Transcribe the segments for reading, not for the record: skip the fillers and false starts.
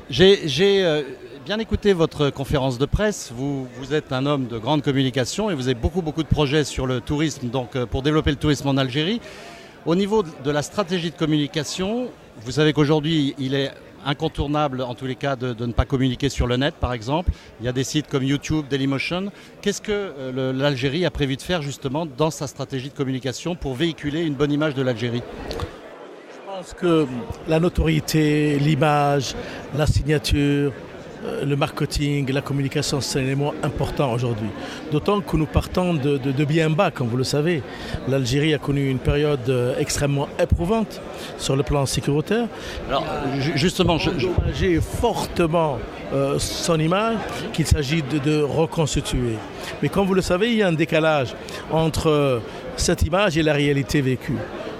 J'ai bien écouté votre conférence de presse. Vous êtes un homme de grande communication et vous avez beaucoup de projets sur le tourisme, donc pour développer le tourisme en Algérie. Au niveau de la stratégie de communication, vous savez qu'aujourd'hui, il est incontournable, en tous les cas, de ne pas communiquer sur le net, par exemple. Il y a des sites comme YouTube, Dailymotion. Qu'est-ce que l'Algérie a prévu de faire, justement, dans sa stratégie de communication pour véhiculer une bonne image de l'Algérie ? Je pense que la notoriété, l'image, la signature, le marketing, la communication, c'est un élément important aujourd'hui. D'autant que nous partons de bien bas, comme vous le savez. L'Algérie a connu une période extrêmement éprouvante sur le plan sécuritaire. Alors, justement, j'ai fortement son image qu'il s'agit de reconstituer. Mais comme vous le savez, il y a un décalage entre cette image et la réalité vécue.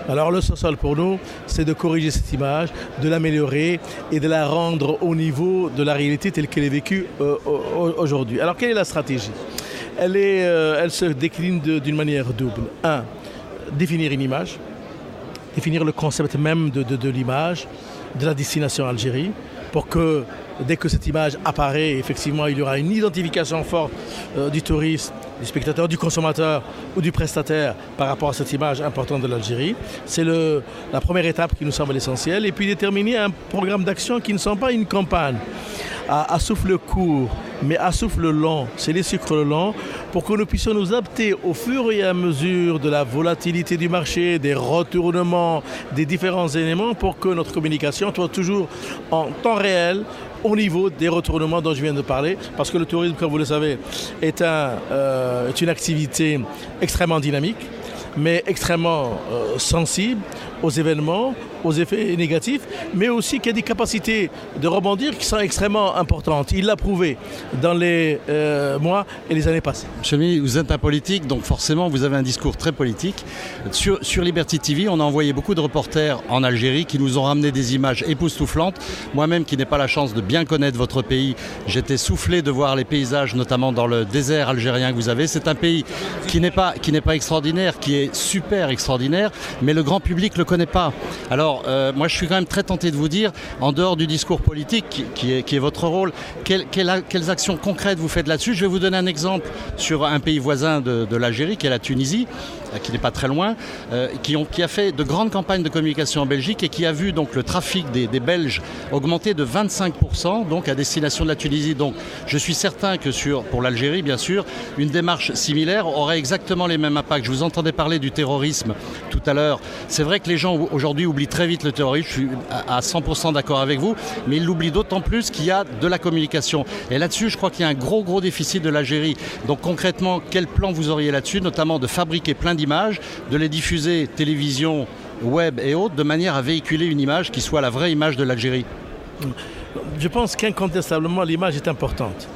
Alors le social pour nous, c'est de corriger cette image, de l'améliorer et de la rendre au niveau de la réalité telle qu'elle est vécue aujourd'hui. Alors quelle est la stratégie ? Elle se décline d'une manière double. Un, définir une image, définir le concept même de l'image, de la destination Algérie, pour que dès que cette image apparaît, effectivement, il y aura une identification forte du touriste, du spectateur, du consommateur ou du prestataire par rapport à cette image importante de l'Algérie. C'est la première étape qui nous semble essentielle. Et puis déterminer un programme d'action qui ne sont pas une campagne à souffle court, mais à souffle long. C'est les sucres lents pour que nous puissions nous adapter au fur et à mesure de la volatilité du marché, des retournements, des différents éléments pour que notre communication soit toujours en temps réel, au niveau des retournements dont je viens de parler, parce que le tourisme, comme vous le savez, est une activité extrêmement dynamique, mais extrêmement sensible aux événements, aux effets négatifs, mais aussi qui a des capacités de rebondir qui sont extrêmement importantes. Il l'a prouvé dans les mois et les années passées. Monsieur le ministre, vous êtes un politique, donc forcément vous avez un discours très politique. Sur Liberty TV, on a envoyé beaucoup de reporters en Algérie qui nous ont ramené des images époustouflantes. Moi-même, qui n'ai pas la chance de bien connaître votre pays, j'étais soufflé de voir les paysages, notamment dans le désert algérien que vous avez. C'est un pays qui n'est pas extraordinaire, qui est super extraordinaire, mais le grand public ne le connaît pas. Alors, moi, je suis quand même très tenté de vous dire, en dehors du discours politique, qui est votre rôle, quelles actions concrètes vous faites là-dessus ? Je vais vous donner un exemple sur un pays voisin de l'Algérie, qui est la Tunisie, qui n'est pas très loin, qui a fait de grandes campagnes de communication en Belgique et qui a vu donc le trafic des Belges augmenter de 25%, donc à destination de la Tunisie. Donc, je suis certain que pour l'Algérie, bien sûr, une démarche similaire aurait exactement les mêmes impacts. Je vous entendais parler du terrorisme tout à l'heure. C'est vrai que les gens aujourd'hui oublient très vite le terrorisme, je suis à 100% d'accord avec vous, mais ils l'oublient d'autant plus qu'il y a de la communication. Et là-dessus, je crois qu'il y a un gros déficit de l'Algérie. Donc concrètement, quel plan vous auriez là-dessus, notamment de fabriquer plein d'images, de les diffuser télévision, web et autres, de manière à véhiculer une image qui soit la vraie image de l'Algérie ? Je pense qu'incontestablement, l'image est importante.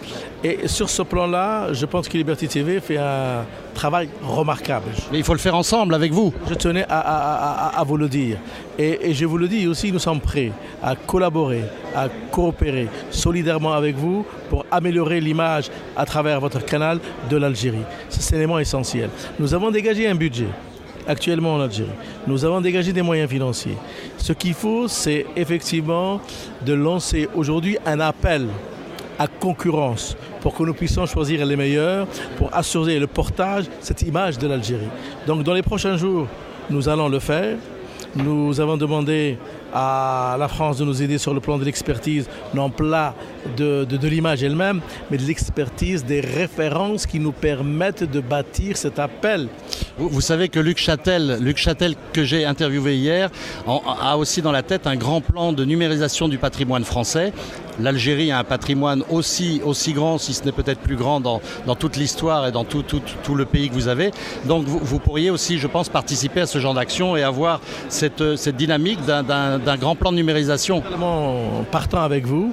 Et sur ce plan-là, je pense que Liberty TV fait un travail remarquable. Mais il faut le faire ensemble, avec vous. Je tenais à vous le dire. Et je vous le dis aussi, nous sommes prêts à collaborer, à coopérer solidairement avec vous pour améliorer l'image à travers votre canal de l'Algérie. C'est un élément essentiel. Nous avons dégagé un budget actuellement en Algérie. Nous avons dégagé des moyens financiers. Ce qu'il faut, c'est effectivement de lancer aujourd'hui un appel à concurrence pour que nous puissions choisir les meilleurs pour assurer le portage, cette image de l'Algérie. Donc dans les prochains jours, nous allons le faire. Nous avons demandé à la France de nous aider sur le plan de l'expertise, non pas de l'image elle-même, mais de l'expertise des références qui nous permettent de bâtir cet appel. Vous savez que Luc Châtel, que j'ai interviewé hier, a aussi dans la tête un grand plan de numérisation du patrimoine français. L'Algérie a un patrimoine aussi grand, si ce n'est peut-être plus grand dans toute l'histoire et dans tout le pays que vous avez. Donc vous pourriez aussi, je pense, participer à ce genre d'action et avoir cette dynamique d'un grand plan de numérisation. Partant avec vous.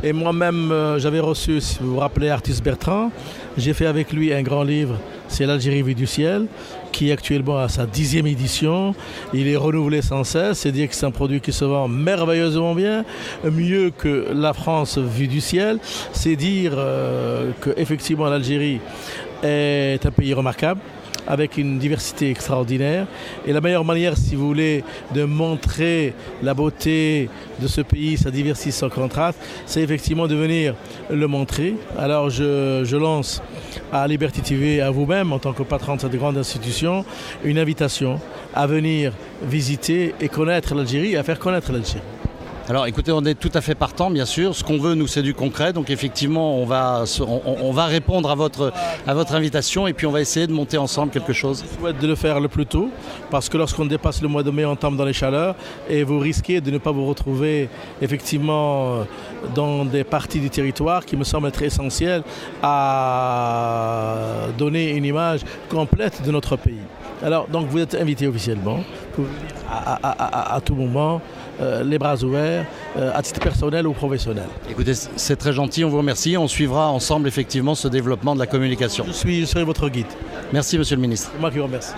Et moi-même, j'avais reçu, si vous vous rappelez, Artus Bertrand. J'ai fait avec lui un grand livre, c'est l'Algérie vue du ciel, qui est actuellement à sa 10e édition. Il est renouvelé sans cesse, c'est-à-dire que c'est un produit qui se vend merveilleusement bien, mieux que la France vue du ciel. C'est dire qu'effectivement l'Algérie est un pays remarquable, avec une diversité extraordinaire. Et la meilleure manière, si vous voulez, de montrer la beauté de ce pays, sa diversité, son contraste, c'est effectivement de venir le montrer. Alors je lance à Liberty TV, à vous-même, en tant que patron de cette grande institution, une invitation à venir visiter et connaître l'Algérie, et à faire connaître l'Algérie. Alors écoutez, on est tout à fait partant, bien sûr. Ce qu'on veut, nous, c'est du concret. Donc effectivement, on va répondre à votre invitation et puis on va essayer de monter ensemble quelque chose. Je souhaite de le faire le plus tôt, parce que lorsqu'on dépasse le mois de mai, on tombe dans les chaleurs et vous risquez de ne pas vous retrouver effectivement dans des parties du territoire qui me semblent être essentielles à donner une image complète de notre pays. Alors, donc vous êtes invité officiellement pour à tout moment, les bras ouverts, à titre personnel ou professionnel. Écoutez, c'est très gentil, on vous remercie. On suivra ensemble effectivement ce développement de la communication. Je serai votre guide. Merci, monsieur le ministre. C'est moi qui vous remercie.